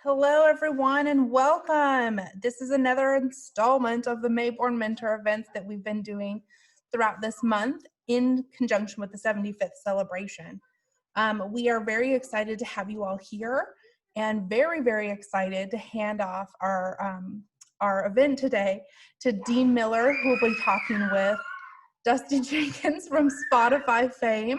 Hello, everyone, and welcome. This is another installment of the Mayborn Mentor events that we've been doing throughout this month in conjunction with the 75th celebration. We are very excited to have you all here and very, very excited to hand off our event today to Dean Miller, who will be talking with Dustee Jenkins from Spotify fame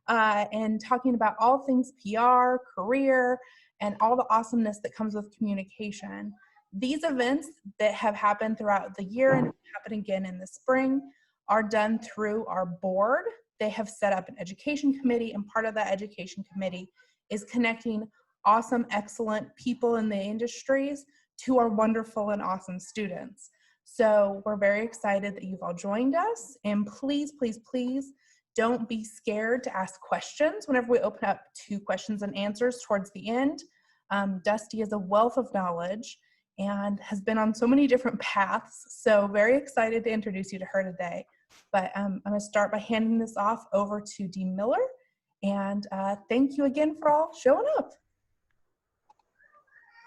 and talking about all things PR, career, and all the awesomeness that comes with communication. These events that have happened throughout the year and happen again in the spring are done through our board. They have set up an education committee, and part of that education committee is connecting awesome, excellent people in the industries to our wonderful and awesome students. So we're very excited that you've all joined us, and please, please, please don't be scared to ask questions whenever we open up to questions and answers towards the end. Dustee is a wealth of knowledge and has been on so many different paths, so very excited to introduce you to her today. But I'm going to start by handing this off over to Dean Miller, and thank you again for all showing up.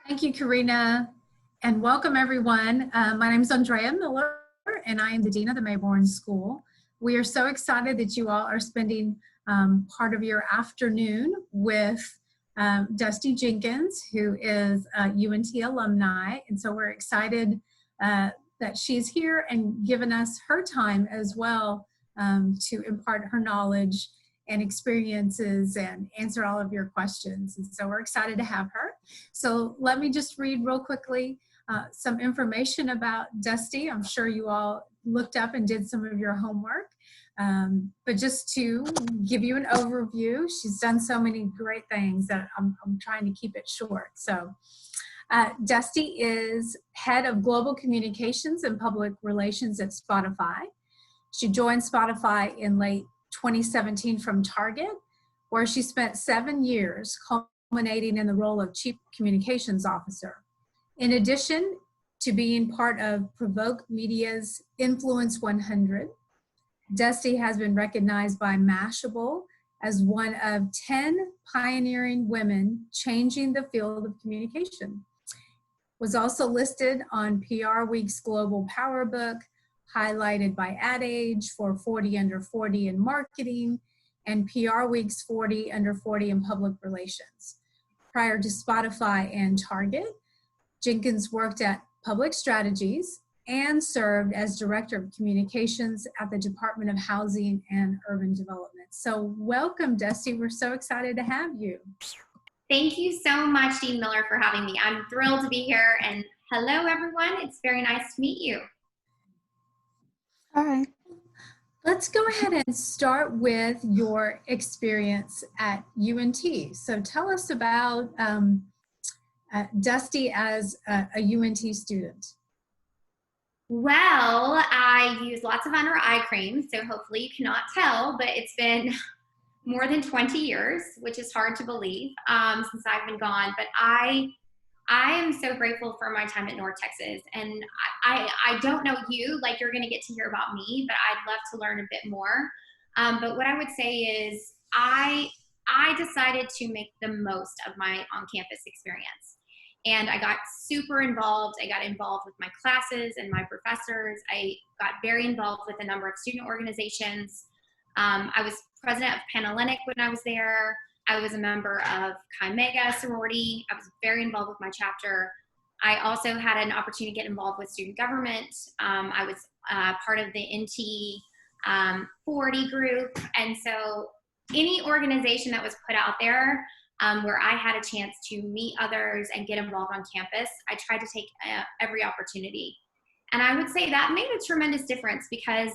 Thank you, Karina, and welcome everyone. My name is Andrea Miller, and I am the Dean of the Mayborn School. We are so excited that you all are spending part of your afternoon with Dustee Jenkins, who is a UNT alumni, and so we're excited that she's here and given us her time as well to impart her knowledge and experiences and answer all of your questions. And so we're excited to have her. So let me just read real quickly some information about Dustee. I'm sure you all looked up and did some of your homework. But just to give you an overview, she's done so many great things that I'm trying to keep it short. So Dustee is head of global communications and public relations at Spotify. She joined Spotify in late 2017 from Target, where she spent 7 years culminating in the role of chief communications officer. In addition to being part of Provoke Media's Influence 100, Dustee has been recognized by Mashable as one of 10 pioneering women changing the field of communication. Was also listed on PR Week's Global Power Book, highlighted by Ad Age for 40 Under 40 in marketing, and PR Week's 40 Under 40 in public relations. Prior to Spotify and Target, Jenkins worked at Public Strategies and served as Director of Communications at the Department of Housing and Urban Development. So welcome, Dustee. We're so excited to have you. Thank you so much, Dean Miller, for having me. I'm thrilled to be here, and hello, everyone. It's very nice to meet you. Hi. Let's go ahead and start with your experience at UNT. So tell us about Dustee as a UNT student. Well, I use lots of under eye cream, so hopefully you cannot tell, but it's been more than 20 years, which is hard to believe since I've been gone. But I am so grateful for my time at North Texas, and I don't know you, like you're going to get to hear about me, but I'd love to learn a bit more. But what I would say is I decided to make the most of my on-campus experience. And I got super involved. I got involved with my classes and my professors. I got very involved with a number of student organizations. I was president of Panhellenic when I was there. I was a member of Chi Mega sorority. I was very involved with my chapter. I also had an opportunity to get involved with student government. I was part of the NT 40 group. And so any organization that was put out there where I had a chance to meet others and get involved on campus, I tried to take every opportunity. And I would say that made a tremendous difference because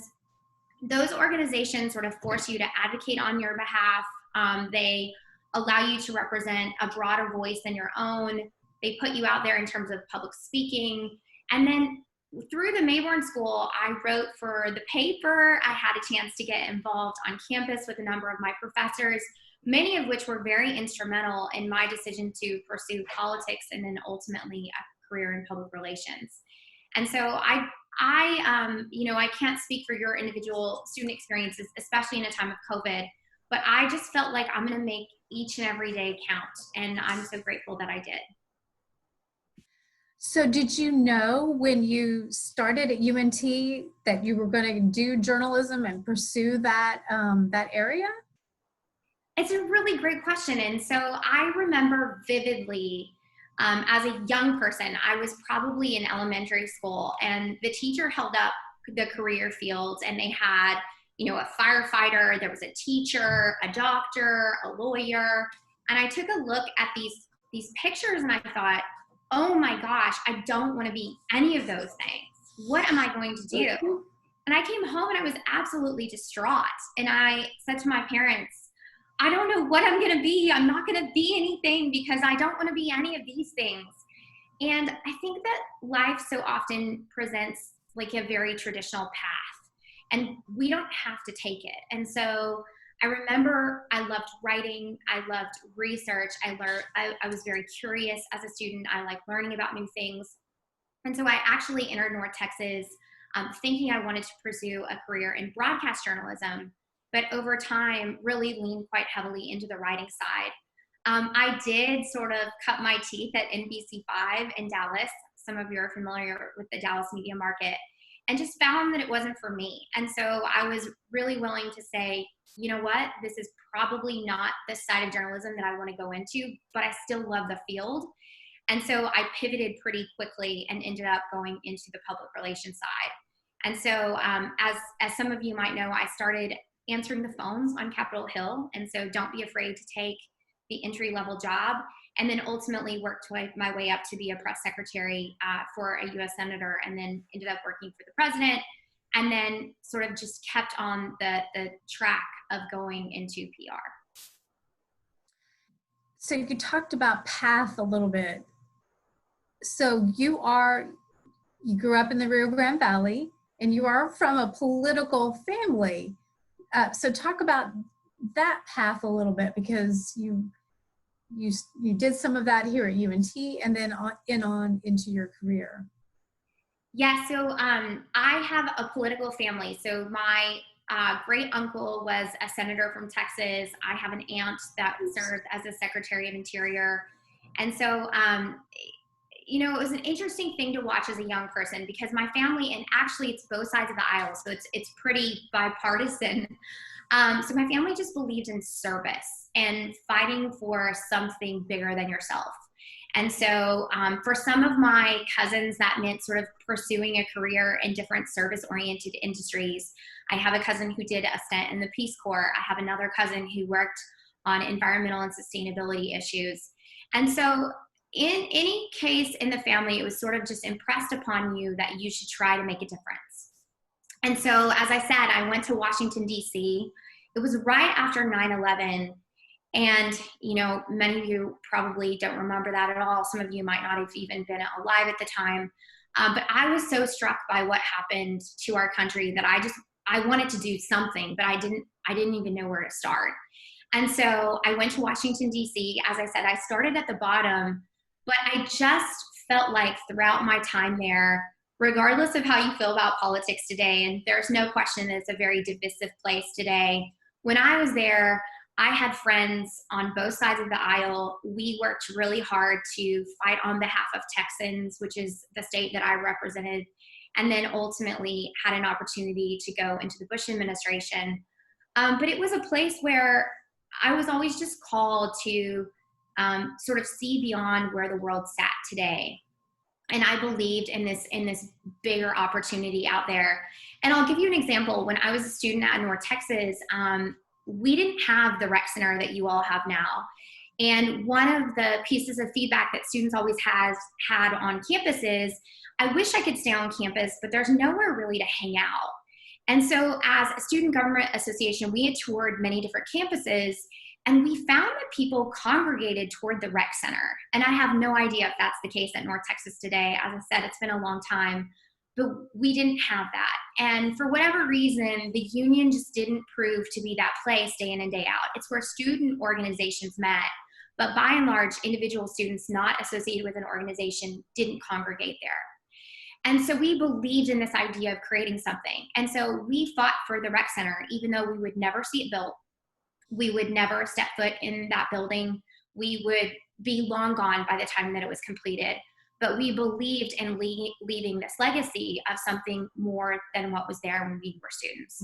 those organizations sort of force you to advocate on your behalf. They allow you to represent a broader voice than your own. They put you out there in terms of public speaking. And then through the Mayborn School, I wrote for the paper. I had a chance to get involved on campus with a number of my professors, many of which were very instrumental in my decision to pursue politics and then ultimately a career in public relations. And so I can't speak for your individual student experiences, especially in a time of COVID, but I just felt like I'm going to make each and every day count. And I'm so grateful that I did. So did you know when you started at UNT that you were going to do journalism and pursue that, that area? It's a really great question. And so I remember vividly as a young person, I was probably in elementary school, and the teacher held up the career fields, and they had, a firefighter, there was a teacher, a doctor, a lawyer. And I took a look at these pictures and I thought, oh my gosh, I don't want to be any of those things. What am I going to do? And I came home and I was absolutely distraught. And I said to my parents, I don't know what I'm going to be. I'm not going to be anything because I don't want to be any of these things. And I think that life so often presents like a very traditional path, and we don't have to take it. And so I remember I loved writing. I loved research. I was very curious as a student. I liked learning about new things. And so I actually entered North Texas thinking I wanted to pursue a career in broadcast journalism, but over time really leaned quite heavily into the writing side. I did sort of cut my teeth at NBC5 in Dallas. Some of you are familiar with the Dallas media market, and just found that it wasn't for me. And so I was really willing to say, you know what, this is probably not the side of journalism that I want to go into, but I still love the field. And so I pivoted pretty quickly and ended up going into the public relations side. And so as some of you might know, I started answering the phones on Capitol Hill. And so don't be afraid to take the entry-level job, and then ultimately worked my way up to be a press secretary for a U.S. senator, and then ended up working for the president, and then sort of just kept on the track of going into PR. So you talked about path a little bit. So you grew up in the Rio Grande Valley, and you are from a political family. So talk about that path a little bit, because you did some of that here at UNT, and then on into your career. Yeah, so I have a political family. So my great uncle was a senator from Texas. I have an aunt that served as a Secretary of Interior. And so, it was an interesting thing to watch as a young person, because my family, and actually it's both sides of the aisle, so it's pretty bipartisan. So my family just believed in service and fighting for something bigger than yourself. And so for some of my cousins, that meant sort of pursuing a career in different service-oriented industries. I have a cousin who did a stint in the Peace Corps. I have another cousin who worked on environmental and sustainability issues. And so in any case in the family, it was sort of just impressed upon you that you should try to make a difference. And so, as I said, I went to Washington, D.C. It was right after 9/11. And, many of you probably don't remember that at all. Some of you might not have even been alive at the time. But I was so struck by what happened to our country that I wanted to do something, but I didn't even know where to start. And so I went to Washington, D.C. As I said, I started at the bottom, but I just felt like throughout my time there, regardless of how you feel about politics today, and there's no question that it's a very divisive place today, when I was there, I had friends on both sides of the aisle. We worked really hard to fight on behalf of Texans, which is the state that I represented, and then ultimately had an opportunity to go into the Bush administration. But it was a place where I was always just called to sort of see beyond where the world sat today. And I believed in this bigger opportunity out there. And I'll give you an example. When I was a student at North Texas, we didn't have the rec center that you all have now. And one of the pieces of feedback that students always had on campus is, I wish I could stay on campus, but there's nowhere really to hang out. And so as a student government association, we had toured many different campuses, and we found that people congregated toward the rec center. And I have no idea if that's the case at North Texas today. As I said, it's been a long time, but we didn't have that. And for whatever reason, the union just didn't prove to be that place day in and day out. It's where student organizations met, but by and large, individual students not associated with an organization didn't congregate there. And so we believed in this idea of creating something. And so we fought for the rec center, even though we would never see it built. We would never step foot in that building. We would be long gone by the time that it was completed. but we believed in leaving this legacy of something more than what was there when we were students.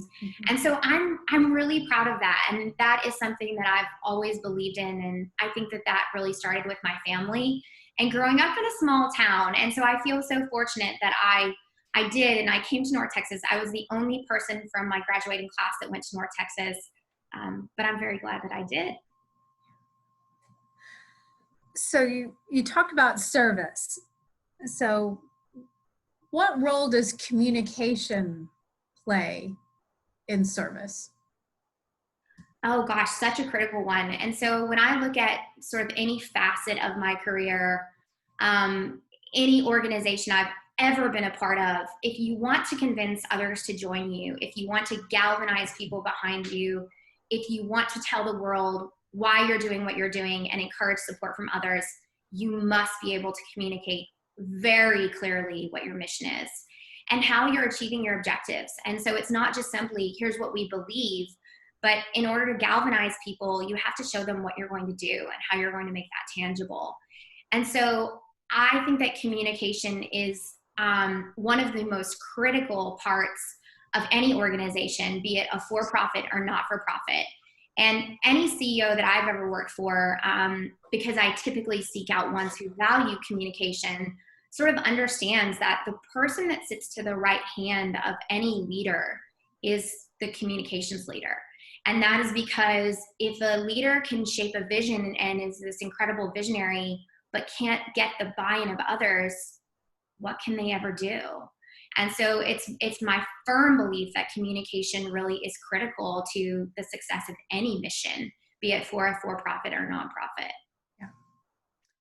And so I'm really proud of that. And that is something that I've always believed in. And I think that really started with my family and growing up in a small town. And so I feel so fortunate that I did, and I came to North Texas. I was the only person from my graduating class that went to North Texas, but I'm very glad that I did. So you talked about service. So what role does communication play in service? Oh gosh, such a critical one. And so when I look at sort of any facet of my career, any organization I've ever been a part of, if you want to convince others to join you, if you want to galvanize people behind you, if you want to tell the world why you're doing what you're doing and encourage support from others, you must be able to communicate very clearly what your mission is and how you're achieving your objectives. And so it's not just simply, here's what we believe, but in order to galvanize people, you have to show them what you're going to do and how you're going to make that tangible. And so I think that communication is one of the most critical parts of any organization, be it a for-profit or not-for-profit. And any CEO that I've ever worked for, because I typically seek out ones who value communication, sort of understands that the person that sits to the right hand of any leader is the communications leader. And that is because if a leader can shape a vision and is this incredible visionary, but can't get the buy-in of others, what can they ever do? And so it's my firm belief that communication really is critical to the success of any mission, be it for a for-profit or nonprofit.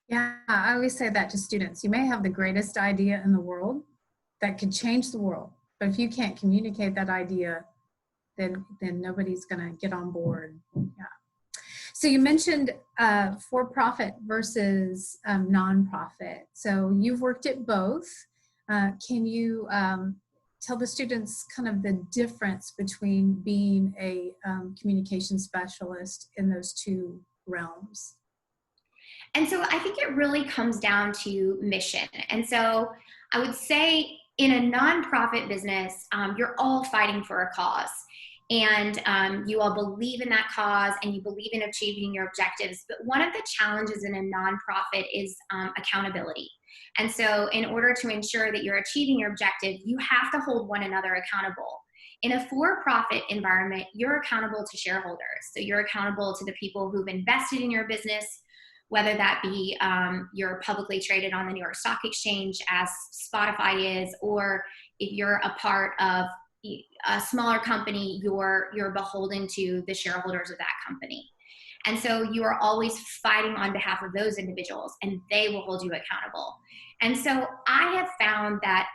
Yeah, I always say that to students. You may have the greatest idea in the world that could change the world, but if you can't communicate that idea, then nobody's going to get on board. Yeah. So you mentioned for-profit versus nonprofit. So you've worked at both. Can you tell the students kind of the difference between being a communication specialist in those two realms? And so I think it really comes down to mission. And so I would say in a nonprofit business, you're all fighting for a cause. And you all believe in that cause and you believe in achieving your objectives. But one of the challenges in a nonprofit is accountability. And so in order to ensure that you're achieving your objective, you have to hold one another accountable. In a for-profit environment, you're accountable to shareholders. So you're accountable to the people who've invested in your business, whether that be you're publicly traded on the New York Stock Exchange as Spotify is, or if you're a part of a smaller company, you're beholden to the shareholders of that company. And so you are always fighting on behalf of those individuals and they will hold you accountable. And so I have found that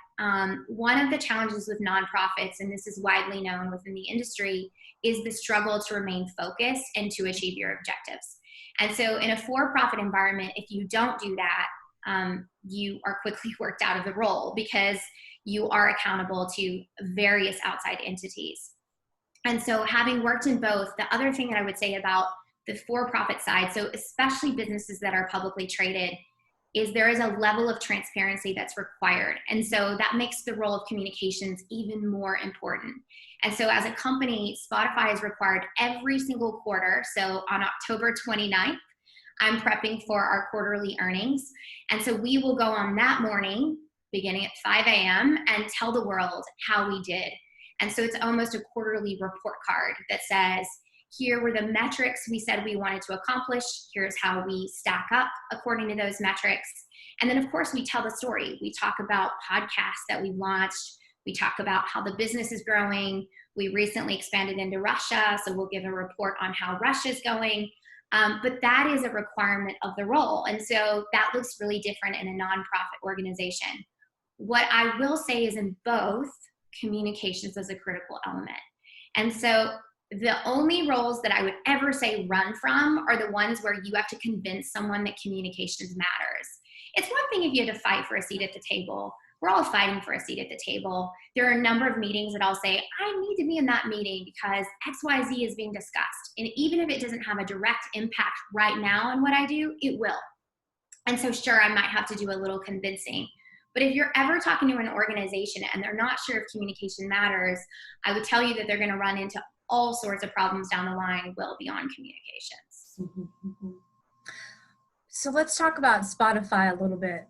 one of the challenges with nonprofits, and this is widely known within the industry, is the struggle to remain focused and to achieve your objectives. And so in a for-profit environment, if you don't do that, you are quickly worked out of the role because you are accountable to various outside entities. And so having worked in both, the other thing that I would say about the for-profit side, so especially businesses that are publicly traded, is there is a level of transparency that's required. And so that makes the role of communications even more important. And so as a company, Spotify is required every single quarter. So on October 29th, I'm prepping for our quarterly earnings. And so we will go on that morning, beginning at 5 a.m. and tell the world how we did. And so it's almost a quarterly report card that says, here were the metrics we said we wanted to accomplish. Here's how we stack up according to those metrics. And then, of course, we tell the story. We talk about podcasts that we've launched. We talk about how the business is growing. We recently expanded into Russia, so we'll give a report on how Russia's going. But that is a requirement of the role. And so that looks really different in a nonprofit organization. What I will say is in both, communications is a critical element. And so the only roles that I would ever say run from are the ones where you have to convince someone that communications matters. It's one thing if you had to fight for a seat at the table. We're all fighting for a seat at the table. There are a number of meetings that I'll say, I need to be in that meeting because XYZ is being discussed. And even if it doesn't have a direct impact right now on what I do, it will. And so sure, I might have to do a little convincing. But if you're ever talking to an organization and they're not sure if communication matters, I would tell you that they're going to run into all sorts of problems down the line well beyond communications. Mm-hmm, mm-hmm. So let's talk about Spotify a little bit.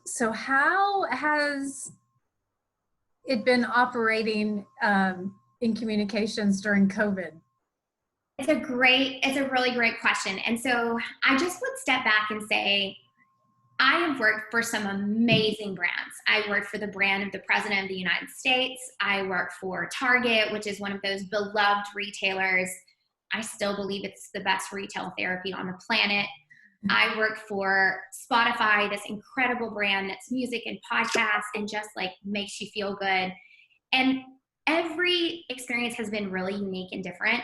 So how has it been operating in communications during COVID? It's a really great question. And so I just would step back and say, I have worked for some amazing brands. I worked for the brand of the President of the United States. I worked for Target, which is one of those beloved retailers. I still believe it's the best retail therapy on the planet. I worked for Spotify, this incredible brand that's music and podcasts and just like makes you feel good. And every experience has been really unique and different.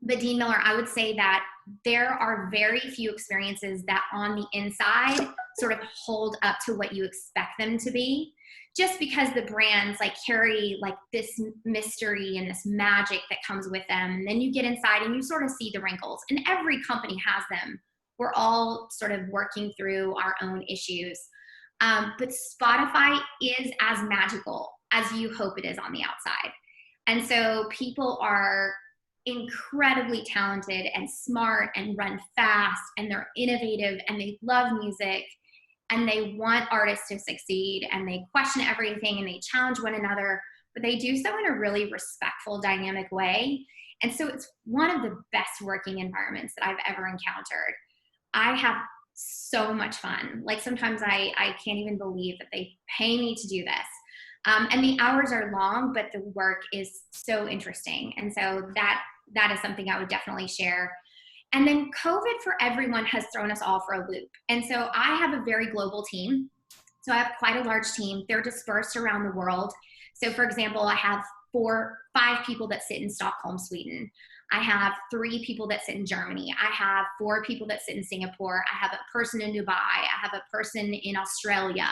But Dean Miller, I would say that there are very few experiences that on the inside sort of hold up to what you expect them to be, just because the brands like carry like this mystery and this magic that comes with them. And then you get inside and you sort of see the wrinkles, and every company has them. We're all sort of working through our own issues. But Spotify is as magical as you hope it is on the outside. And so people are incredibly talented and smart and run fast, and they're innovative and they love music and they want artists to succeed, and they question everything and they challenge one another, but they do so in a really respectful, dynamic way. And so it's one of the best working environments that I've ever encountered. I have so much fun. Like sometimes I can't even believe that they pay me to do this. And the hours are long, but the work is so interesting. And so that is something I would definitely share. And then COVID for everyone has thrown us all for a loop. And so I have a very global team. So I have quite a large team. They're dispersed around the world. So for example, I have 5 people that sit in Stockholm, Sweden. I have 3 people that sit in Germany. I have 4 people that sit in Singapore. I have a person in Dubai. I have a person in Australia.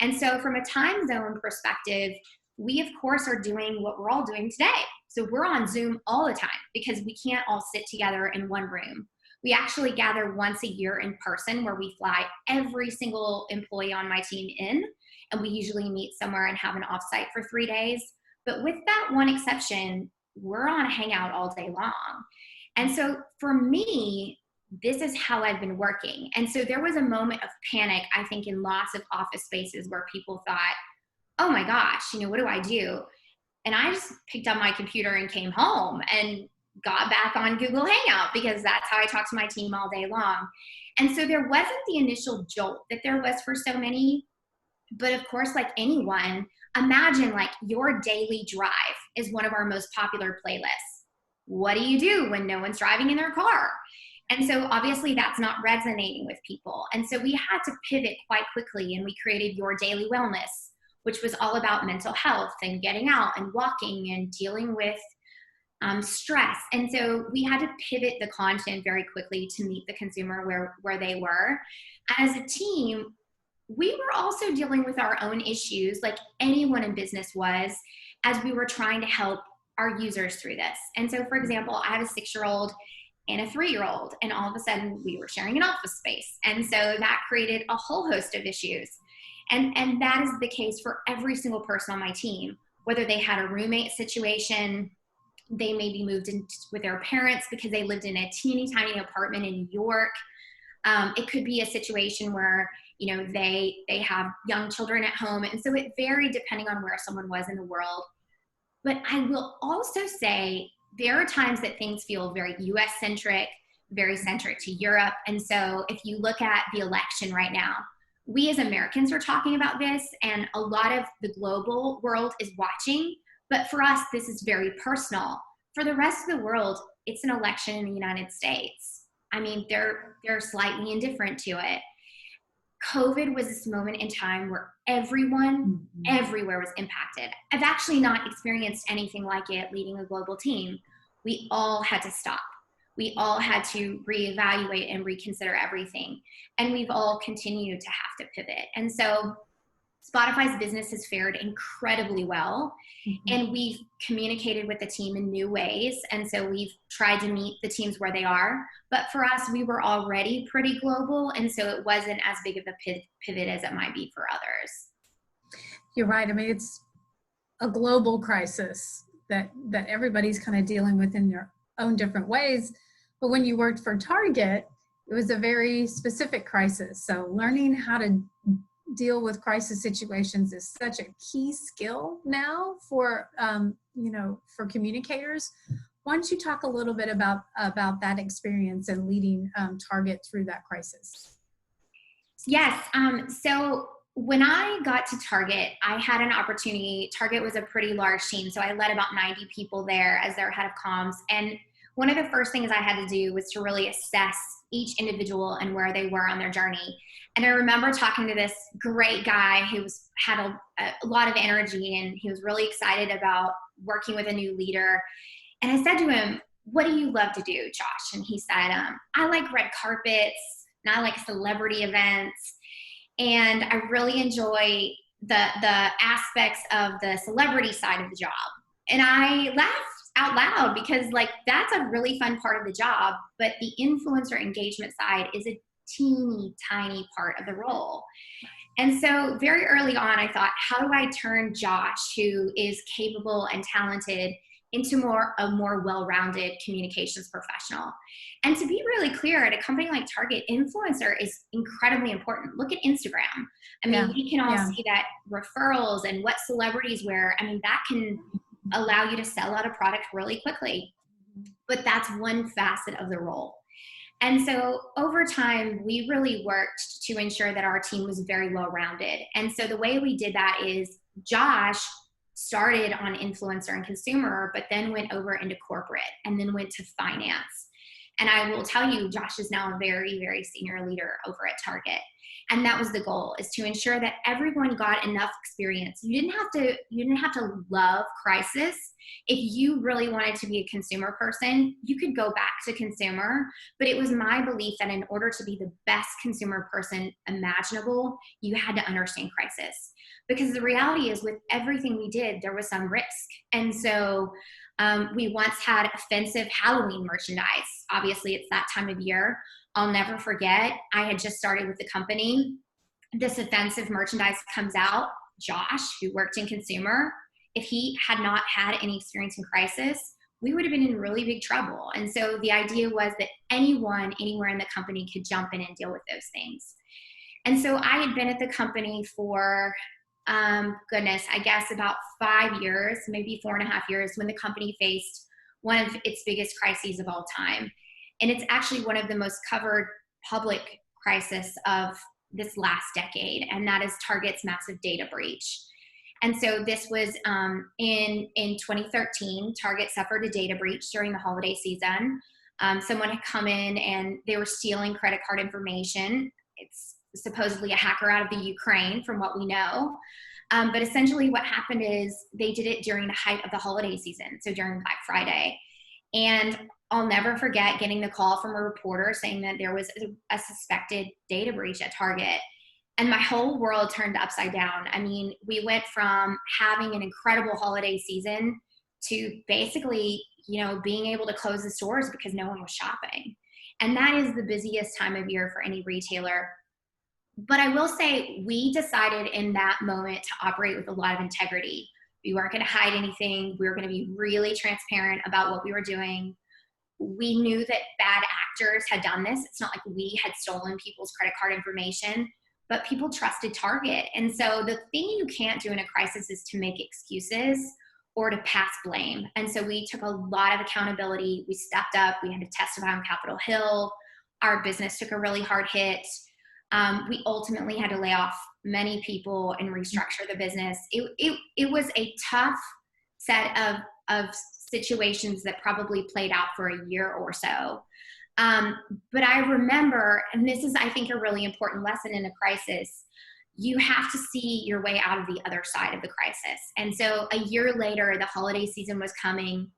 And so from a time zone perspective, we of course are doing what we're all doing today. So we're on Zoom all the time because we can't all sit together in one room. We actually gather once a year in person, where we fly every single employee on my team in, and we usually meet somewhere and have an offsite for 3 days. But with that one exception, we're on a hangout all day long. And so for me, this is how I've been working. And so there was a moment of panic, I think, in lots of office spaces where people thought, oh my gosh, what do I do? And I just picked up my computer and came home and got back on Google Hangout, because that's how I talk to my team all day long. And so there wasn't the initial jolt that there was for so many. But of course, like anyone, imagine like your daily drive is one of our most popular playlists. What do you do when no one's driving in their car? And so obviously that's not resonating with people. And so we had to pivot quite quickly, and we created Your Daily Wellness, which was all about mental health and getting out and walking and dealing with stress. And so we had to pivot the content very quickly to meet the consumer where they were. And as a team, we were also dealing with our own issues, like anyone in business was, as we were trying to help our users through this. And so, for example, I have a 6-year-old and a 3-year-old, and all of a sudden we were sharing an office space. And so that created a whole host of issues. And that is the case for every single person on my team, whether they had a roommate situation, they maybe moved in with their parents because they lived in a teeny tiny apartment in New York. It could be a situation where, they have young children at home. And so it varied depending on where someone was in the world. But I will also say there are times that things feel very US centric, very centric to Europe. And so if you look at the election right now, we as Americans are talking about this, and a lot of the global world is watching. But for us, this is very personal. For the rest of the world, it's an election in the United States. I mean, they're slightly indifferent to it. COVID was this moment in time where everyone everywhere was impacted. I've actually not experienced anything like it leading a global team. We all had to stop. We all had to reevaluate and reconsider everything. And we've all continued to have to pivot. And so Spotify's business has fared incredibly well, Mm-hmm. and we've communicated with the team in new ways. And so we've tried to meet the teams where they are. But for us, we were already pretty global, and so it wasn't as big of a pivot as it might be for others. You're right. I mean, it's a global crisis that everybody's kind of dealing with in their own different ways. But when you worked for Target, it was a very specific crisis. So learning how to deal with crisis situations is such a key skill now for for communicators. Why don't you talk a little bit about that experience and leading Target through that crisis? Yes. So when I got to Target, I had an opportunity. Target was a pretty large team, so I led about 90 people there as their head of comms. And one of the first things I had to do was to really assess each individual and where they were on their journey. And I remember talking to this great guy who had a lot of energy, and he was really excited about working with a new leader. And I said to him, "What do you love to do, Josh?" And he said, "I like red carpets, and I like celebrity events, and I really enjoy the aspects of the celebrity side of the job." And I laughed out loud because that's a really fun part of the job, but the influencer engagement side is a teeny tiny part of the role. And so very early on, I thought, how do I turn Josh, who is capable and talented, into a more well-rounded communications professional? And to be really clear, at a company like Target, influencer is incredibly important. Look at Instagram. I mean, we can all see that referrals and what celebrities wear. I mean, that can allow you to sell out a product really quickly. But that's one facet of the role. And so over time, we really worked to ensure that our team was very well-rounded. And so the way we did that is Josh started on influencer and consumer, but then went over into corporate and then went to finance. And I will tell you, Josh is now a very, very senior leader over at Target. And that was the goal, is to ensure that everyone got enough experience. You didn't have to love crisis. If you really wanted to be a consumer person, you could go back to consumer. But it was my belief that in order to be the best consumer person imaginable, you had to understand crisis. Because the reality is, with everything we did, there was some risk. And so we once had offensive Halloween merchandise. Obviously, it's that time of year. I'll never forget, I had just started with the company. This offensive merchandise comes out. Josh, who worked in consumer, if he had not had any experience in crisis, we would have been in really big trouble. And so the idea was that anyone, anywhere in the company could jump in and deal with those things. And so I had been at the company for, I guess about 5 years, maybe 4.5 years, when the company faced one of its biggest crises of all time. And it's actually one of the most covered public crises of this last decade, and that is Target's massive data breach. And so this was in 2013, Target suffered a data breach during the holiday season. Someone had come in and they were stealing credit card information. It's supposedly a hacker out of the Ukraine, from what we know. But essentially what happened is they did it during the height of the holiday season, so during Black Friday. And I'll never forget getting the call from a reporter saying that there was a suspected data breach at Target. And my whole world turned upside down. I mean, we went from having an incredible holiday season to basically, being able to close the stores because no one was shopping. And that is the busiest time of year for any retailer. But I will say, we decided in that moment to operate with a lot of integrity. We weren't going to hide anything. We were going to be really transparent about what we were doing. We knew that bad actors had done this. It's not like we had stolen people's credit card information, but people trusted Target. And so the thing you can't do in a crisis is to make excuses or to pass blame. And so we took a lot of accountability. We stepped up. We had to testify on Capitol Hill. Our business took a really hard hit. We ultimately had to lay off many people and restructure the business. It was a tough set of situations that probably played out for a year or so. But I remember, and this is, I think, a really important lesson in a crisis, you have to see your way out of the other side of the crisis. And so a year later, the holiday season was coming,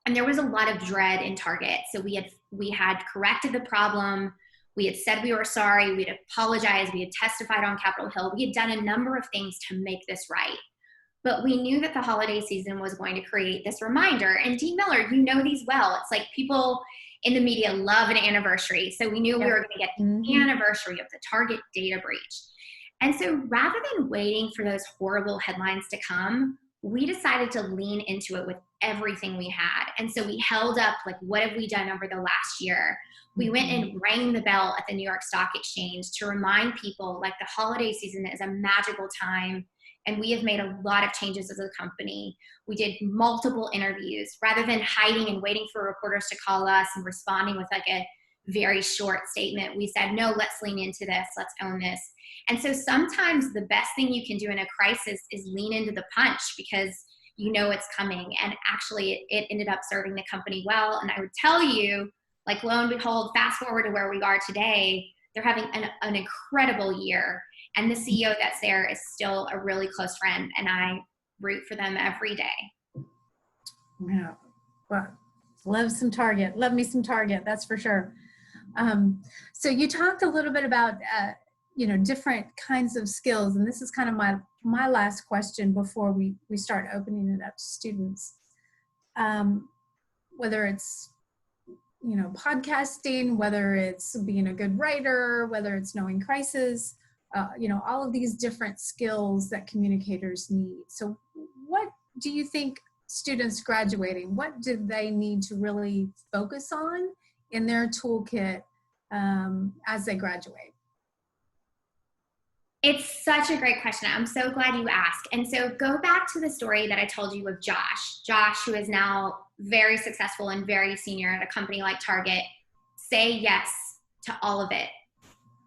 and there was a lot of dread in Target. So we had corrected the problem. We had said we were sorry. We had apologized. We had testified on Capitol Hill. We had done a number of things to make this right. But we knew that the holiday season was going to create this reminder. And Dee Miller, you know these well. It's like people in the media love an anniversary. So we knew we were going to get the anniversary of the Target data breach. And so rather than waiting for those horrible headlines to come, we decided to lean into it with everything we had. And so we held up, like, what have we done over the last year? We went and rang the bell at the New York Stock Exchange to remind people, like, the holiday season is a magical time. And we have made a lot of changes as a company. We did multiple interviews rather than hiding and waiting for reporters to call us and responding with like a very short statement. We said, no, let's lean into this. Let's own this. And so sometimes the best thing you can do in a crisis is lean into the punch because you know it's coming. And actually it ended up serving the company well. And I would tell you, like, lo and behold, fast forward to where we are today, they're having an incredible year. And the CEO that's there is still a really close friend, and I root for them every day. Yeah, well, love some Target. Love me some Target, that's for sure. So you talked a little bit about, different kinds of skills, and this is kind of my last question before we start opening it up to students. Whether it's, podcasting, whether it's being a good writer, whether it's knowing crisis, all of these different skills that communicators need. So what do you think students graduating, what do they need to really focus on in their toolkit as they graduate? It's such a great question. I'm so glad you asked. And so go back to the story that I told you of Josh, who is now very successful and very senior at a company like Target. Say yes to all of it.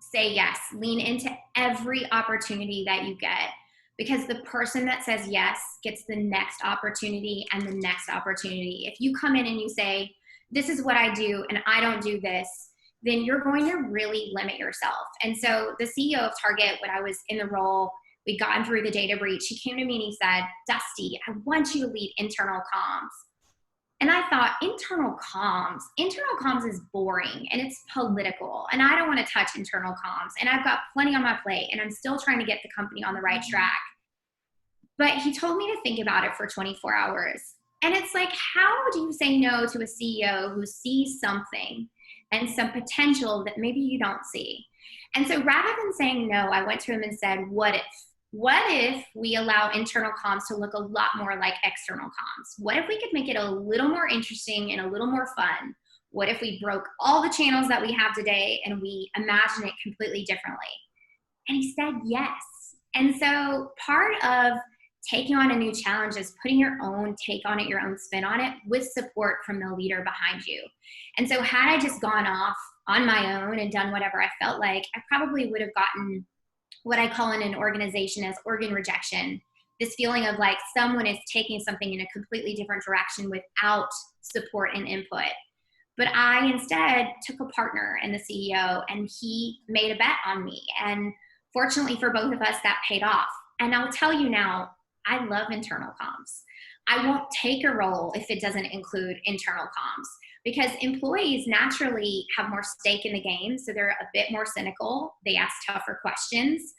Say yes, lean into every opportunity that you get, because the person that says yes gets the next opportunity and the next opportunity. If you come in and you say, this is what I do and I don't do this, then you're going to really limit yourself. And so the CEO of Target, when I was in the role, we'd gotten through the data breach, he came to me and he said, Dustee, I want you to lead internal comms. And I thought, internal comms is boring and it's political and I don't want to touch internal comms and I've got plenty on my plate and I'm still trying to get the company on the right track. But he told me to think about it for 24 hours. And it's like, how do you say no to a CEO who sees something and some potential that maybe you don't see? And so rather than saying no, I went to him and said, what if? What if we allow internal comms to look a lot more like external comms? What if we could make it a little more interesting and a little more fun? What if we broke all the channels that we have today and we imagine it completely differently? And he said yes. And so part of taking on a new challenge is putting your own take on it, your own spin on it, with support from the leader behind you. And so had I just gone off on my own and done whatever I felt like, I probably would have gotten what I call in an organization as organ rejection, this feeling of like someone is taking something in a completely different direction without support and input. But I instead took a partner in the CEO and he made a bet on me. And fortunately for both of us, that paid off. And I'll tell you now, I love internal comms. I won't take a role if it doesn't include internal comms, because employees naturally have more stake in the game. So they're a bit more cynical. They ask tougher questions.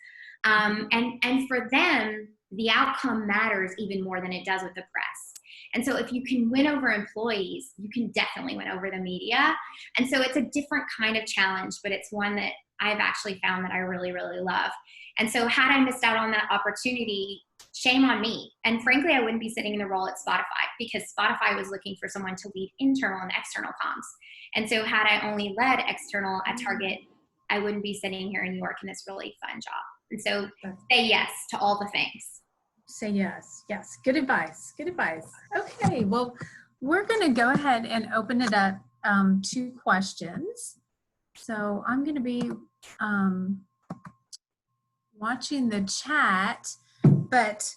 And for them, the outcome matters even more than it does with the press. And so if you can win over employees, you can definitely win over the media. And so it's a different kind of challenge, but it's one that I've actually found that I really, really love. And so had I missed out on that opportunity, shame on me. And frankly, I wouldn't be sitting in the role at Spotify, because Spotify was looking for someone to lead internal and external comms. And so had I only led external at Target, I wouldn't be sitting here in New York in this really fun job. And so say yes to all the things. Say yes. Yes. Good advice. Good advice. Okay. Well, we're going to go ahead and open it up to questions. So I'm going to be watching the chat, but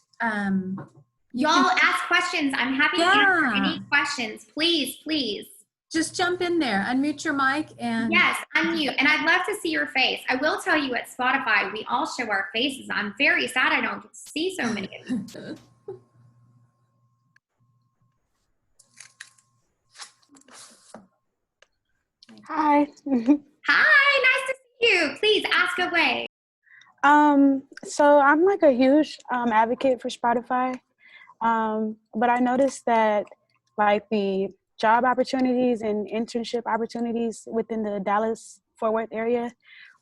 y'all ask questions. I'm happy to answer any questions. Please, please. Just jump in there, unmute your mic and. Yes, unmute. And I'd love to see your face. I will tell you, at Spotify, we all show our faces. I'm very sad I don't get to see so many of you. Hi. Hi, nice to see you. Please ask away. So I'm like a huge advocate for Spotify, but I noticed that like the job opportunities and internship opportunities within the Dallas Fort Worth area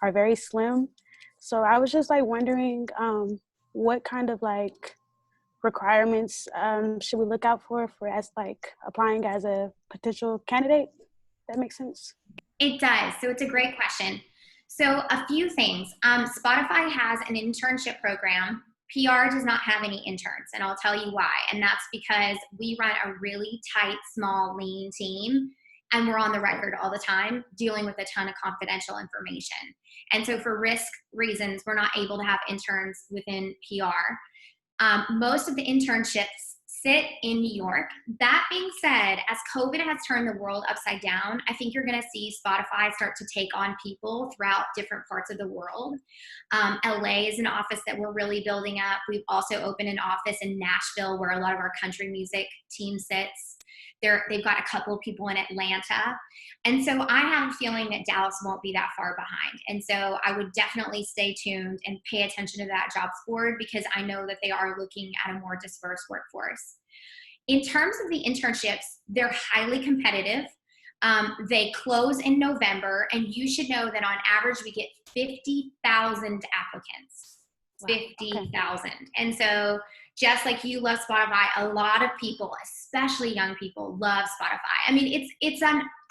are very slim. So I was just like wondering what kind of like requirements should we look out for as like applying as a potential candidate? That makes sense. It does. So it's a great question. So a few things. Spotify has an internship program. PR does not have any interns, and I'll tell you why. And that's because we run a really tight, small, lean team, and we're on the record all the time dealing with a ton of confidential information. And so for risk reasons, we're not able to have interns within PR. Most of the internships sit in New York. That being said, as COVID has turned the world upside down, I think you're going to see Spotify start to take on people throughout different parts of the world. LA is an office that we're really building up. We've also opened an office in Nashville where a lot of our country music team sits. They've got a couple of people in Atlanta. And so I have a feeling that Dallas won't be that far behind. And so I would definitely stay tuned and pay attention to that jobs board because I know that they are looking at a more dispersed workforce. In terms of the internships, they're highly competitive. They close in November, and you should know that on average we get 50,000 applicants. Wow. 50,000. And so just like you love Spotify, a lot of people, especially young people, love Spotify. I mean, it's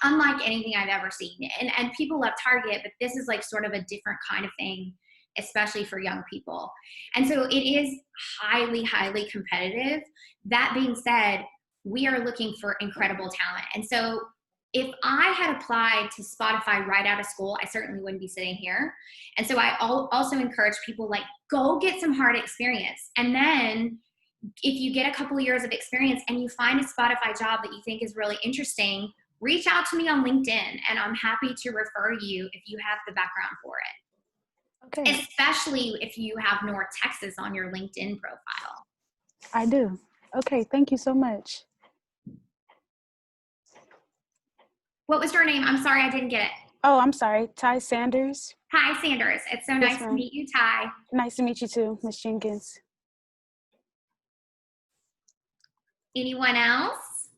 unlike anything I've ever seen. And people love Target, but this is like sort of a different kind of thing, especially for young people. And so it is highly, highly competitive. That being said, we are looking for incredible talent. And so if I had applied to Spotify right out of school, I certainly wouldn't be sitting here. And so I also encourage people like, go get some hard experience. And then if you get a couple of years of experience and you find a Spotify job that you think is really interesting, reach out to me on LinkedIn and I'm happy to refer you if you have the background for it. Okay. Especially if you have North Texas on your LinkedIn profile. I do. Okay, thank you so much. What was your name? I'm sorry, I didn't get it. Oh, I'm sorry. Ty Sanders. Hi, Sanders. It's so nice to meet you, Ty. Nice to meet you too, Miss Jenkins. Anyone else?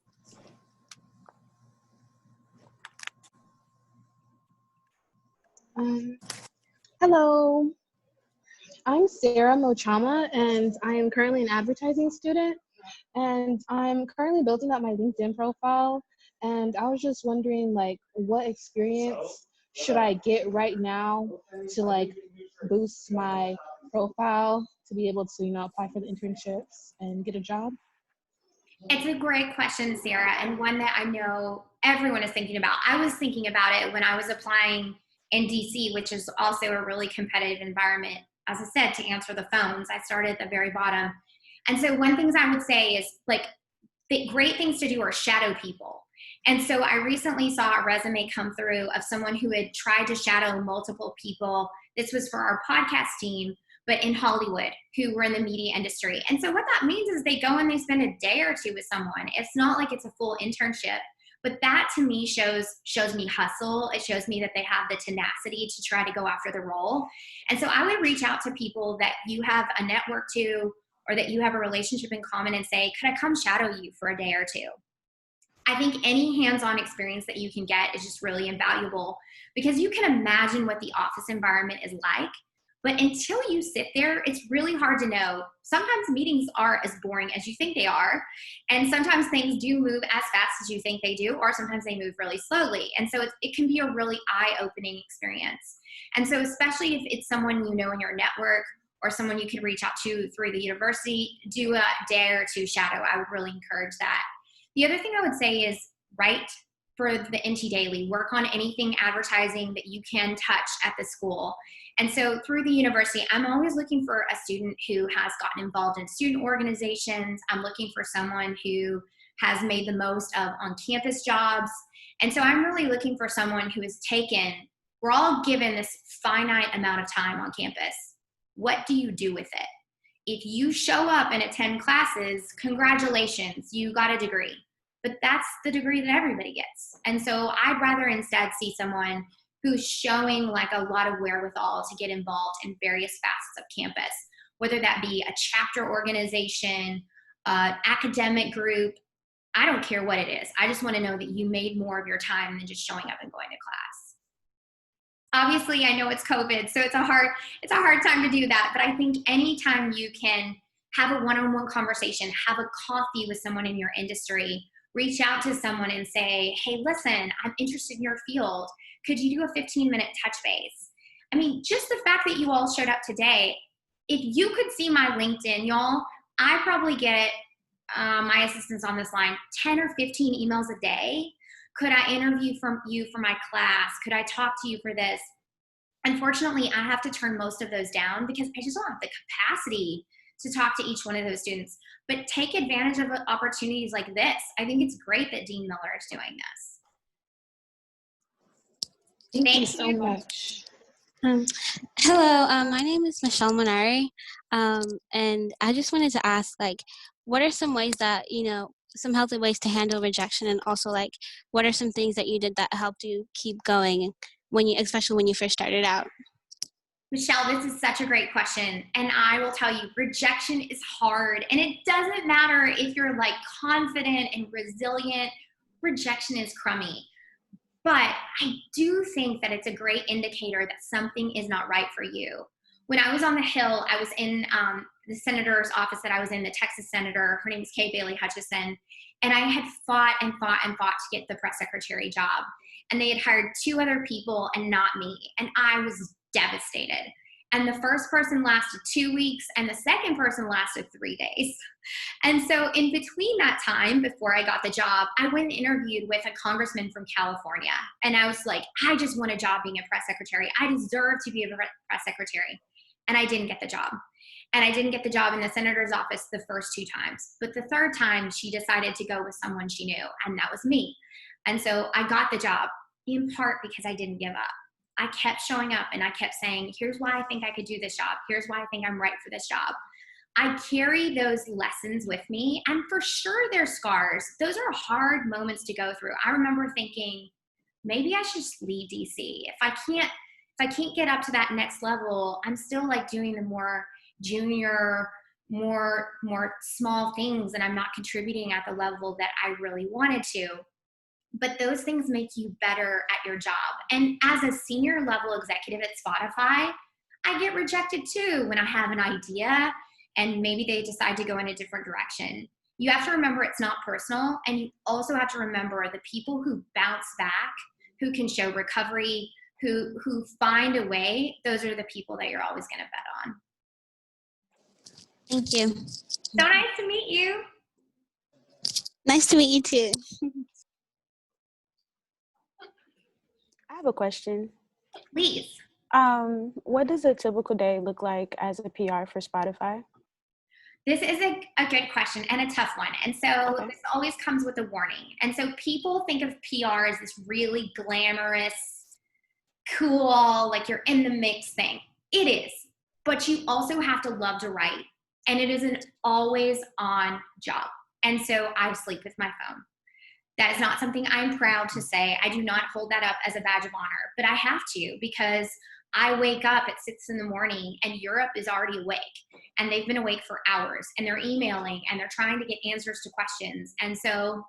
Hello, I'm Sarah Mochama, and I am currently an advertising student, and I'm currently building up my LinkedIn profile, and I was just wondering, like, what experience should I get right now to, like, boost my profile to be able to, apply for the internships and get a job? It's a great question, Sarah, and one that I know everyone is thinking about. I was thinking about it when I was applying in DC, which is also a really competitive environment. As I said, to answer the phones, I started at the very bottom. And so one thing I would say is like the great things to do are shadow people. And so I recently saw a resume come through of someone who had tried to shadow multiple people. This was for our podcast team, but in Hollywood, who were in the media industry. And so what that means is they go and they spend a day or two with someone. It's not like it's a full internship. But that to me shows me hustle. It shows me that they have the tenacity to try to go after the role. And so I would reach out to people that you have a network to or that you have a relationship in common and say, could I come shadow you for a day or two? I think any hands-on experience that you can get is just really invaluable because you can imagine what the office environment is like. But until you sit there, it's really hard to know. Sometimes meetings are as boring as you think they are. And sometimes things do move as fast as you think they do, or sometimes they move really slowly. And so it can be a really eye-opening experience. And so especially if it's someone you know in your network or someone you can reach out to through the university, do a day or two shadow. I would really encourage that. The other thing I would say is write for the NT Daily, work on anything advertising that you can touch at the school. And so through the university, I'm always looking for a student who has gotten involved in student organizations. I'm looking for someone who has made the most of on-campus jobs. And so I'm really looking for someone who has we're all given this finite amount of time on campus. What do you do with it? If you show up and attend classes, congratulations, you got a degree. But that's the degree that everybody gets. And so I'd rather instead see someone who's showing like a lot of wherewithal to get involved in various facets of campus, whether that be a chapter organization, academic group. I don't care what it is. I just want to know that you made more of your time than just showing up and going to class. Obviously, I know it's COVID, so it's a hard time to do that. But I think anytime you can have a one-on-one conversation, have a coffee with someone in your industry, reach out to someone and say, hey, listen, I'm interested in your field. Could you do a 15-minute touch base? I mean, just the fact that you all showed up today, if you could see my LinkedIn, y'all, I probably get my assistants on this line 10 or 15 emails a day. Could I interview you for my class? Could I talk to you for this? Unfortunately, I have to turn most of those down because I just don't have the capacity to talk to each one of those students. But take advantage of opportunities like this. I think it's great that Dean Miller is doing this. Thank you so much. Hello, my name is Michelle Monari, and I just wanted to ask, like, what are some ways that, some healthy ways to handle rejection, and also, like, what are some things that you did that helped you keep going especially when you first started out? Michelle, this is such a great question. And I will tell you, rejection is hard. And it doesn't matter if you're like confident and resilient, rejection is crummy. But I do think that it's a great indicator that something is not right for you. When I was on the Hill, I was in the senator's office that I was in, the Texas senator. Her name is Kay Bailey Hutchison. And I had fought and fought and fought to get the press secretary job. And they had hired 2 other people and not me. And I was devastated. And the first person lasted 2 weeks and the second person lasted 3 days. And so in between that time, before I got the job, I went and interviewed with a congressman from California. And I was like, I just want a job being a press secretary. I deserve to be a press secretary. And I didn't get the job. And I didn't get the job in the senator's office the first 2 times. But the third time, she decided to go with someone she knew, and that was me. And so I got the job, in part because I didn't give up. I kept showing up and I kept saying, here's why I think I could do this job. Here's why I think I'm right for this job. I carry those lessons with me, and for sure they're scars. Those are hard moments to go through. I remember thinking, maybe I should just leave DC. If I can't get up to that next level, I'm still like doing the more junior, more small things, and I'm not contributing at the level that I really wanted to. But those things make you better at your job. And as a senior level executive at Spotify, I get rejected too when I have an idea and maybe they decide to go in a different direction. You have to remember it's not personal, and you also have to remember the people who bounce back, who can show recovery, who find a way, those are the people that you're always going to bet on. Thank you. So nice to meet you. Nice to meet you too. I have a question. Please. What does a typical day look like as a PR for Spotify? This is a good question and a tough one. And so This always comes with a warning. And so people think of PR as this really glamorous, cool, like you're in the mix thing. It is. But you also have to love to write. And it is an always on job. And so I sleep with my phone. That is not something I'm proud to say. I do not hold that up as a badge of honor, but I have to, because I wake up at 6 a.m. and Europe is already awake, and they've been awake for hours, and they're emailing and they're trying to get answers to questions. And so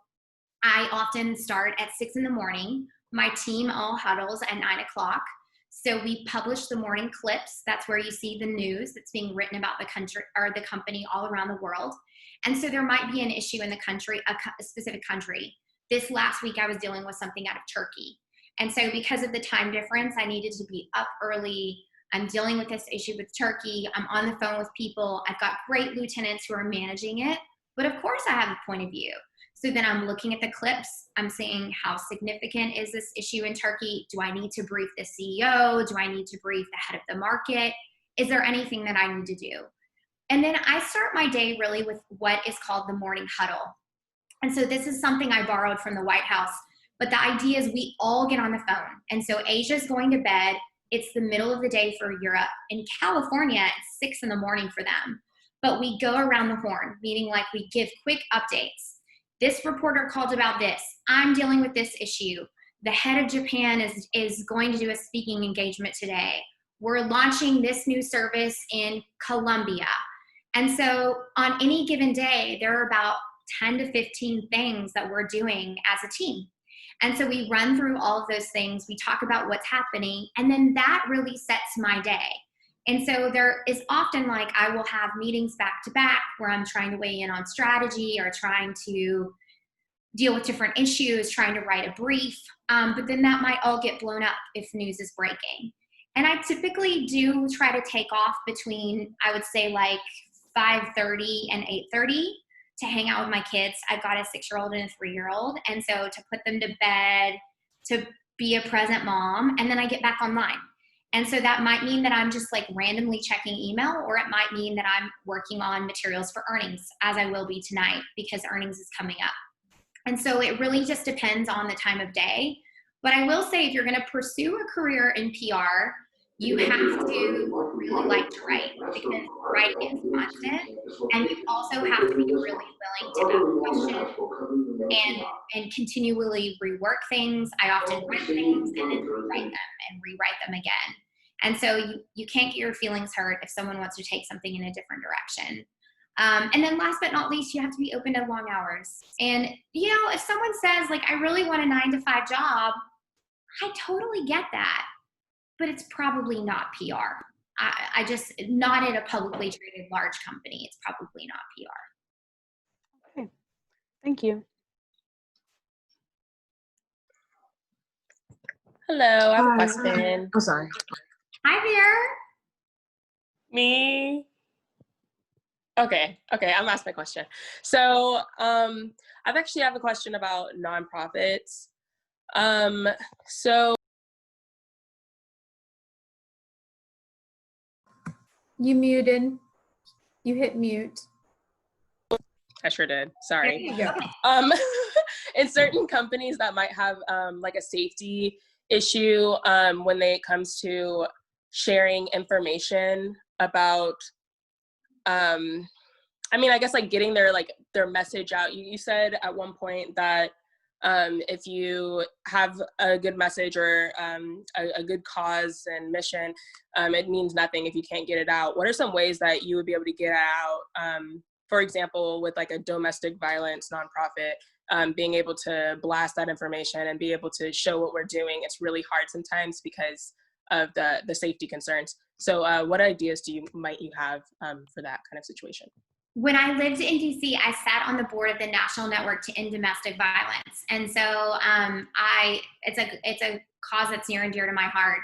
I often start at 6 a.m. My team all huddles at 9 o'clock. So we publish the morning clips. That's where you see the news that's being written about the country or the company all around the world. And so there might be an issue in the country, a specific country. This last week I was dealing with something out of Turkey. And so because of the time difference, I needed to be up early. I'm dealing with this issue with Turkey. I'm on the phone with people. I've got great lieutenants who are managing it. But of course I have a point of view. So then I'm looking at the clips. I'm saying, how significant is this issue in Turkey? Do I need to brief the CEO? Do I need to brief the head of the market? Is there anything that I need to do? And then I start my day really with what is called the morning huddle. And so this is something I borrowed from the White House. But the idea is we all get on the phone. And so Asia's going to bed. It's the middle of the day for Europe. In California, it's 6 a.m. for them. But we go around the horn, meaning like we give quick updates. This reporter called about this. I'm dealing with this issue. the head of Japan is going to do a speaking engagement today. We're launching this new service in Colombia. And so on any given day, there are about 10 to 15 things that we're doing as a team. And so we run through all of those things, we talk about what's happening, and then that really sets my day. And so there is often like I will have meetings back to back where I'm trying to weigh in on strategy or trying to deal with different issues, trying to write a brief, but then that might all get blown up if news is breaking. And I typically do try to take off between, I would say like 5:30 and 8:30 to hang out with my kids. I've got a 6-year-old and a 3-year-old. And so to put them to bed, to be a present mom, and then I get back online. And so that might mean that I'm just like randomly checking email, or it might mean that I'm working on materials for earnings, as I will be tonight because earnings is coming up. And so it really just depends on the time of day. But I will say if you're going to pursue a career in PR, you have to really like to write because writing is constant, and you also have to be really willing to ask questions and continually rework things. I often write things and then rewrite them and rewrite them again. And so you can't get your feelings hurt if someone wants to take something in a different direction. And then last but not least, you have to be open to long hours. And, you know, if someone says like, I really want a 9-to-5 job, I totally get that. But it's probably not PR. I just, not at a publicly traded large company. It's probably not PR. Okay, thank you. Hello, I have a question. Oh, sorry. Hi there. Me? Okay, I'm asking my question. So I've actually have a question about nonprofits. So You muted. You hit mute. I sure did. There Sorry. you go. In certain companies that might have like a safety issue when it comes to sharing information about, I mean, I guess like getting their message out. You said at one point that if you have a good message or a good cause and mission, it means nothing if you can't get it out. What are some ways that you would be able to get it out? For example, with like a domestic violence nonprofit, being able to blast that information and be able to show what we're doing. It's really hard sometimes because of the safety concerns. So what ideas might you have for that kind of situation? When I lived in DC, I sat on the board of the National Network to End Domestic Violence. And so it's a cause that's near and dear to my heart.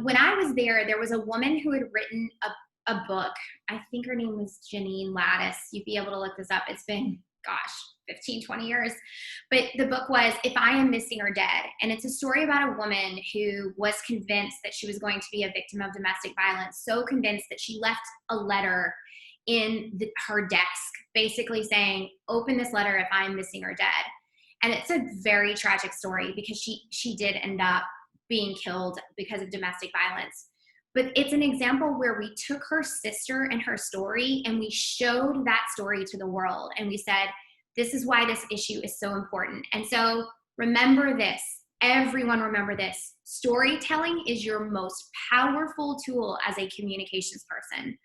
When I was there, there was a woman who had written a book. I think her name was Janine Lattis. You'd be able to look this up. It's been, 15, 20 years. But the book was If I Am Missing or Dead. And it's a story about a woman who was convinced that she was going to be a victim of domestic violence, so convinced that she left a letter in her desk, basically saying, open this letter if I'm missing or dead. And it's a very tragic story because she did end up being killed because of domestic violence. But it's an example where we took her sister and her story and we showed that story to the world. And we said, this is why this issue is so important. And so remember this, everyone remember this. Storytelling is your most powerful tool as a communications person.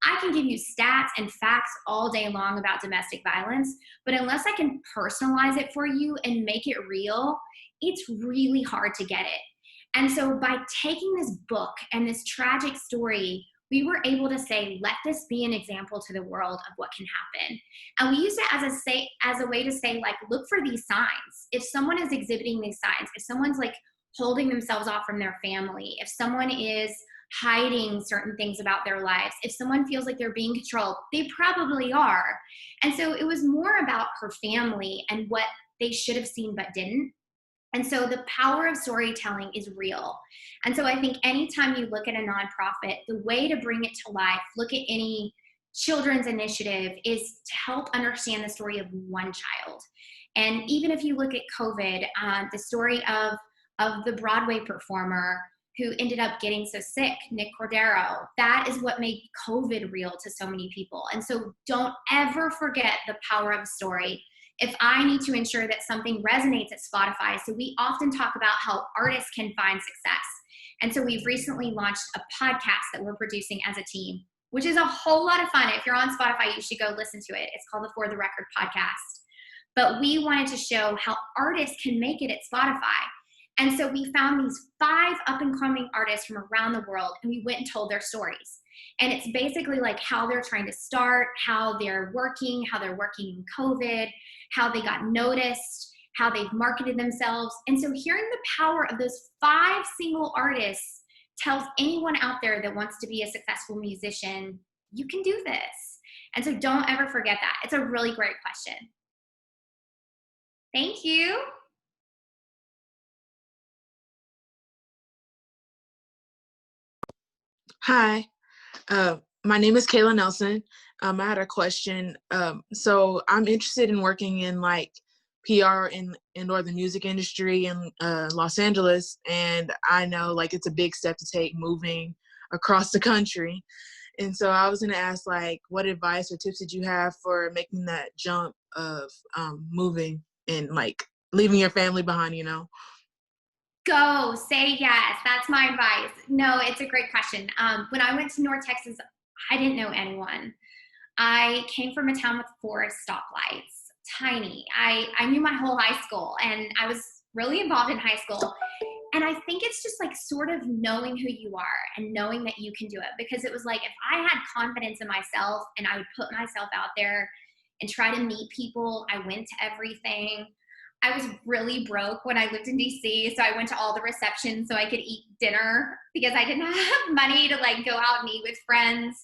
I can give you stats and facts all day long about domestic violence, but unless I can personalize it for you and make it real, it's really hard to get it. And so by taking this book and this tragic story, we were able to say, let this be an example to the world of what can happen. And we used it as a way to say, like, look for these signs. If someone is exhibiting these signs, if someone's like holding themselves off from their family, if someone is hiding certain things about their lives, if someone feels like they're being controlled, they probably are. And so it was more about her family and what they should have seen but didn't. And so the power of storytelling is real. And so I think anytime you look at a nonprofit, the way to bring it to life, look at any children's initiative, is to help understand the story of one child. And even if you look at COVID, the story of the Broadway performer who ended up getting so sick, Nick Cordero, that is what made COVID real to so many people. And so don't ever forget the power of a story. if I need to ensure that something resonates at Spotify. So we often talk about how artists can find success. And so we've recently launched a podcast that we're producing as a team, which is a whole lot of fun. If you're on Spotify, you should go listen to it. It's called the For the Record podcast. But we wanted to show how artists can make it at Spotify. And so we found these 5 up-and-coming artists from around the world, and we went and told their stories. And it's basically like how they're trying to start, how they're working in COVID, how they got noticed, how they've marketed themselves. And so hearing the power of those 5 single artists tells anyone out there that wants to be a successful musician, you can do this. And so don't ever forget that. It's a really great question. Thank you. Hi, my name is Kayla Nelson. I had a question. So I'm interested in working in like PR or the music industry in Los Angeles, and I know like it's a big step to take moving across the country. And so I was gonna ask like, what advice or tips did you have for making that jump of moving and like leaving your family behind, you know? Go, say yes. That's my advice. No, it's a great question. When I went to North Texas, I didn't know anyone. I came from a town with 4 stoplights, tiny. I knew my whole high school, and I was really involved in high school. And I think it's just like sort of knowing who you are and knowing that you can do it. Because it was like if I had confidence in myself and I would put myself out there and try to meet people, I went to everything. I was really broke when I lived in DC, so I went to all the receptions so I could eat dinner because I didn't have money to like go out and eat with friends.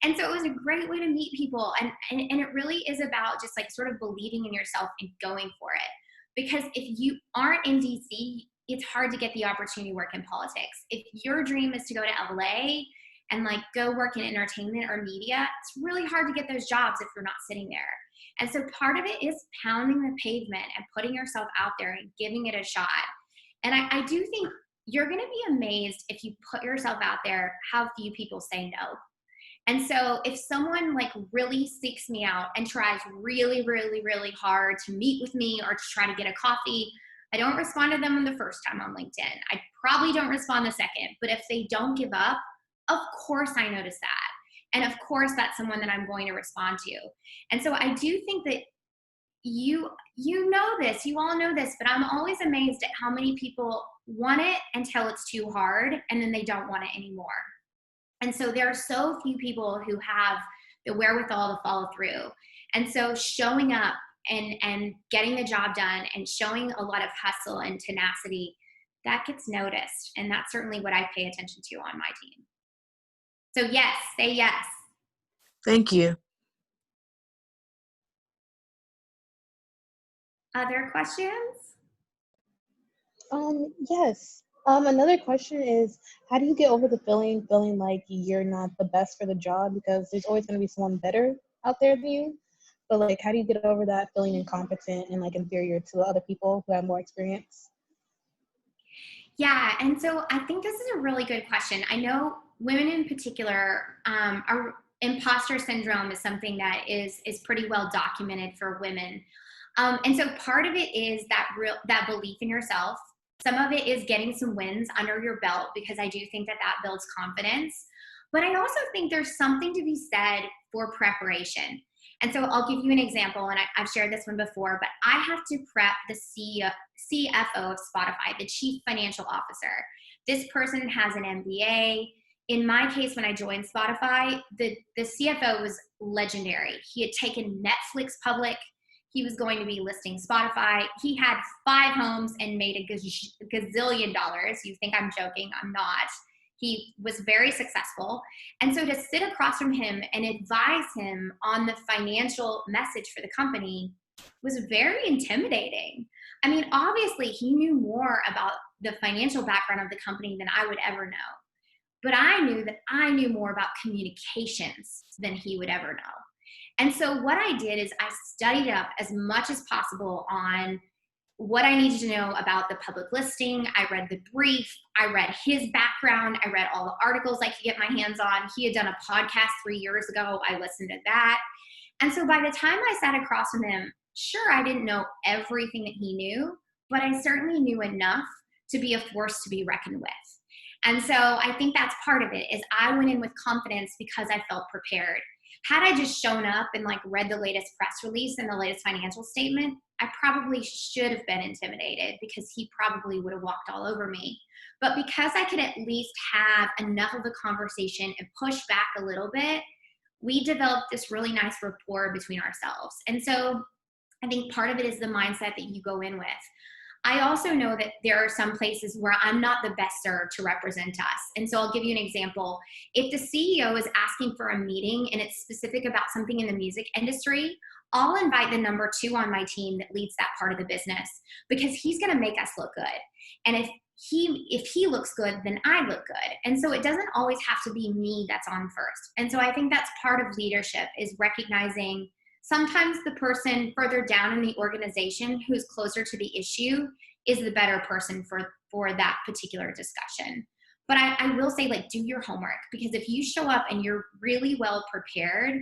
And so it was a great way to meet people. And it really is about just like sort of believing in yourself and going for it. Because if you aren't in DC, it's hard to get the opportunity to work in politics. If your dream is to go to LA and like go work in entertainment or media, it's really hard to get those jobs if you're not sitting there. And so part of it is pounding the pavement and putting yourself out there and giving it a shot. And I do think you're going to be amazed if you put yourself out there, how few people say no. And so if someone like really seeks me out and tries really, really, really hard to meet with me or to try to get a coffee, I don't respond to them the first time on LinkedIn. I probably don't respond the second, but if they don't give up, of course I notice that. And of course, that's someone that I'm going to respond to. And so I do think that you know this, you all know this, but I'm always amazed at how many people want it until it's too hard, and then they don't want it anymore. And so there are so few people who have the wherewithal to follow through. And so showing up and getting the job done and showing a lot of hustle and tenacity, that gets noticed. And that's certainly what I pay attention to on my team. So yes, say yes. Thank you. Other questions? Yes. Another question is, how do you get over the feeling like you're not the best for the job? Because there's always going to be someone better out there than you. But like, how do you get over that feeling incompetent and like inferior to other people who have more experience? Yeah, and so I think this is a really good question. I know women in particular, our imposter syndrome is something that is pretty well documented for women. And so part of it is that belief in yourself. Some of it is getting some wins under your belt, because I do think that builds confidence. But I also think there's something to be said for preparation. And so I'll give you an example, and I've shared this one before, but I have to prep the CFO of Spotify, the Chief Financial Officer. This person has an MBA. In my case, when I joined Spotify, the CFO was legendary. He had taken Netflix public. He was going to be listing Spotify. He had 5 homes and made a gazillion dollars. You think I'm joking? I'm not. He was very successful. And so to sit across from him and advise him on the financial message for the company was very intimidating. I mean, obviously he knew more about the financial background of the company than I would ever know. But I knew that I knew more about communications than he would ever know. And so what I did is I studied up as much as possible on what I needed to know about the public listing. I read the brief. I read his background. I read all the articles I could get my hands on. He had done a podcast 3 years ago. I listened to that. And so by the time I sat across from him, Sure, I didn't know everything that he knew, but I certainly knew enough to be a force to be reckoned with. And so I think that's part of it, is I went in with confidence because I felt prepared. Had I just shown up and like read the latest press release and the latest financial statement, I probably should have been intimidated because he probably would have walked all over me. But because I could at least have enough of a conversation and push back a little bit, we developed this really nice rapport between ourselves. And so I think part of it is the mindset that you go in with. I also know that there are some places where I'm not the best served to represent us. And so I'll give you an example. If the CEO is asking for a meeting and it's specific about something in the music industry, I'll invite the number 2 on my team that leads that part of the business, because he's going to make us look good. And if he looks good, then I look good. And so it doesn't always have to be me that's on first. And so I think that's part of leadership, is recognizing sometimes the person further down in the organization who's closer to the issue is the better person for that particular discussion. But I will say, like, do your homework, because if you show up and you're really well prepared,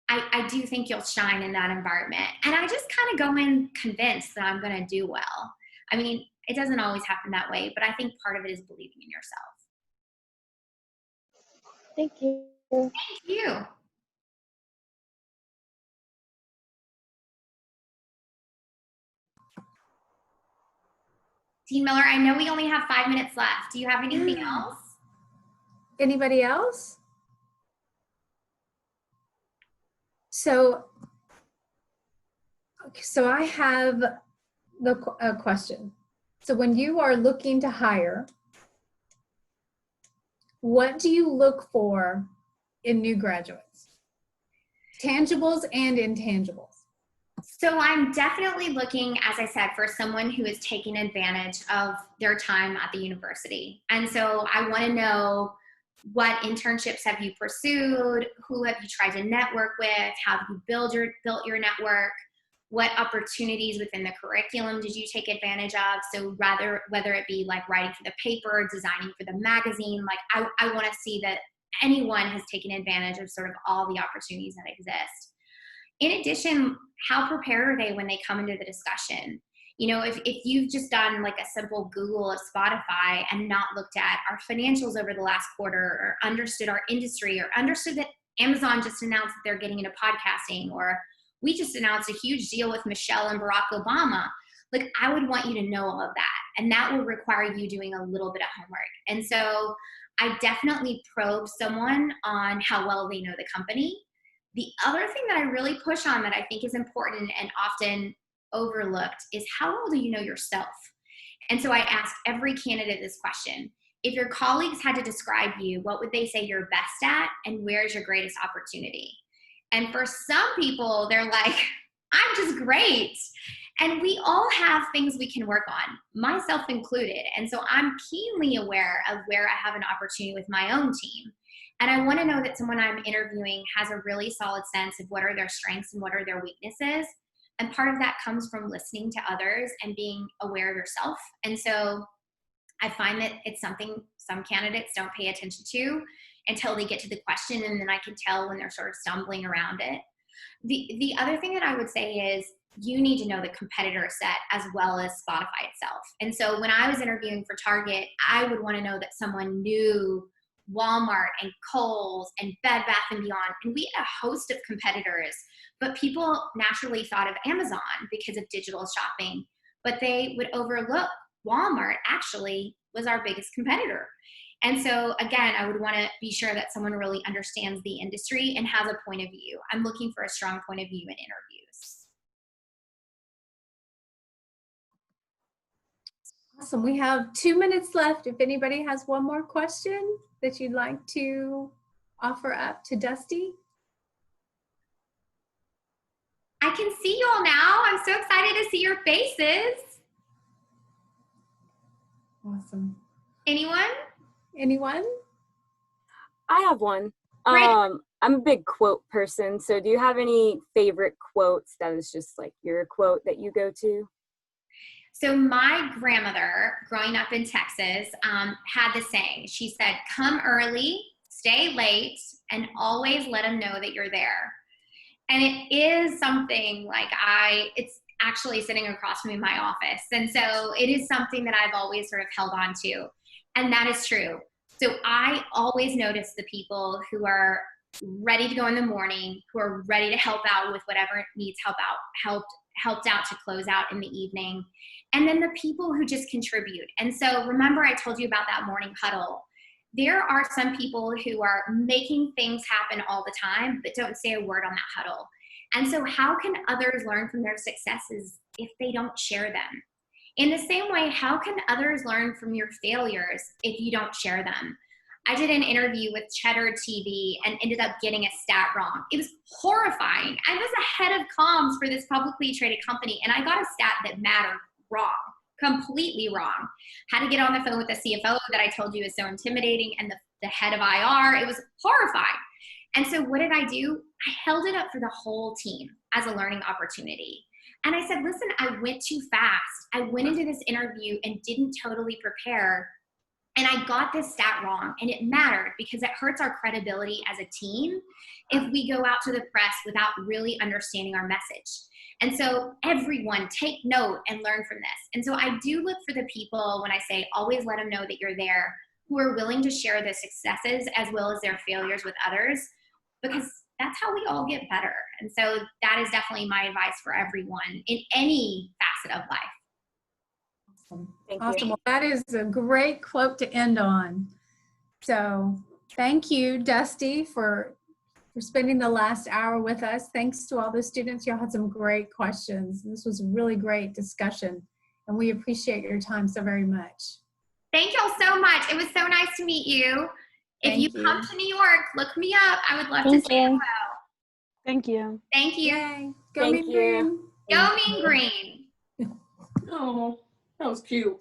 I do think you'll shine in that environment. And I just kind of go in convinced that I'm going to do well. I mean, it doesn't always happen that way, but I think part of it is believing in yourself. Thank you. Thank you. Dean Miller, I know we only have 5 minutes left. Do you have anything else? Anybody else? So I have a question. So when you are looking to hire, what do you look for in new graduates? Tangibles and intangibles. So I'm definitely looking, as I said, for someone who is taking advantage of their time at the university. And so I want to know, what internships have you pursued? Who have you tried to network with? How have you built your network? What opportunities within the curriculum did you take advantage of? So whether it be like writing for the paper, designing for the magazine, like I want to see that anyone has taken advantage of sort of all the opportunities that exist. In addition, how prepared are they when they come into the discussion? You know, if you've just done like a simple Google of Spotify and not looked at our financials over the last quarter, or understood our industry, or understood that Amazon just announced that they're getting into podcasting, or we just announced a huge deal with Michelle and Barack Obama, like, I would want you to know all of that. And that will require you doing a little bit of homework. And so I definitely probe someone on how well they know the company. The other thing that I really push on that I think is important and often overlooked is, how well do you know yourself? And so I ask every candidate this question. If your colleagues had to describe you, what would they say you're best at, and where's your greatest opportunity? And for some people, they're like, I'm just great. And we all have things we can work on, myself included. And so I'm keenly aware of where I have an opportunity with my own team. And I want to know that someone I'm interviewing has a really solid sense of what are their strengths and what are their weaknesses. And part of that comes from listening to others and being aware of yourself. And so I find that it's something some candidates don't pay attention to until they get to the question, and then I can tell when they're sort of stumbling around it. The other thing that I would say is, you need to know the competitor set as well as Spotify itself. And so when I was interviewing for Target, I would want to know that someone knew Walmart and Kohl's and Bed Bath & Beyond. And we had a host of competitors, but people naturally thought of Amazon because of digital shopping, but they would overlook Walmart actually was our biggest competitor. And so again, I would want to be sure that someone really understands the industry and has a point of view. I'm looking for a strong point of view in interviews. Awesome. We have 2 minutes left. If anybody has one more question that you'd like to offer up to Dustee. I can see you all now. I'm so excited to see your faces. Awesome. Anyone? I have one. Great. I'm a big quote person. So do you have any favorite quotes that is just like your quote that you go to? So my grandmother, growing up in Texas, had this saying. She said, come early, stay late, and always let them know that you're there. And it is something like it's actually sitting across from me in my office. And so it is something that I've always sort of held on to. And that is true. So I always notice the people who are ready to go in the morning, who are ready to help out with whatever needs helped out to close out in the evening. And then the people who just contribute. And so remember I told you about that morning huddle. There are some people who are making things happen all the time, but don't say a word on that huddle. And so how can others learn from their successes if they don't share them? In the same way, how can others learn from your failures if you don't share them? I did an interview with Cheddar TV and ended up getting a stat wrong. It was horrifying. I was a head of comms for this publicly traded company, and I got a stat that mattered wrong, completely wrong. Had to get on the phone with the CFO that I told you is so intimidating and the head of IR. It was horrifying. And so what did I do? I held it up for the whole team as a learning opportunity. And I said, listen, I went too fast. I went into this interview and didn't totally prepare. And I got this stat wrong. And it mattered because it hurts our credibility as a team if we go out to the press without really understanding our message. And so everyone take note and learn from this. And so I do look for the people when I say always let them know that you're there, who are willing to share their successes as well as their failures with others, because that's how we all get better. And so that is definitely my advice for everyone in any facet of life. Awesome. Well, that is a great quote to end on. So thank you, Dustee, for spending the last hour with us. Thanks to all the students. Y'all had some great questions. This was a really great discussion, and we appreciate your time so very much. Thank y'all so much. It was so nice to meet you. If you come to New York, look me up. I would love to say hello. Thank you. Thank you. Yay. Go Mean Green. Go Mean Green. Oh, that was cute.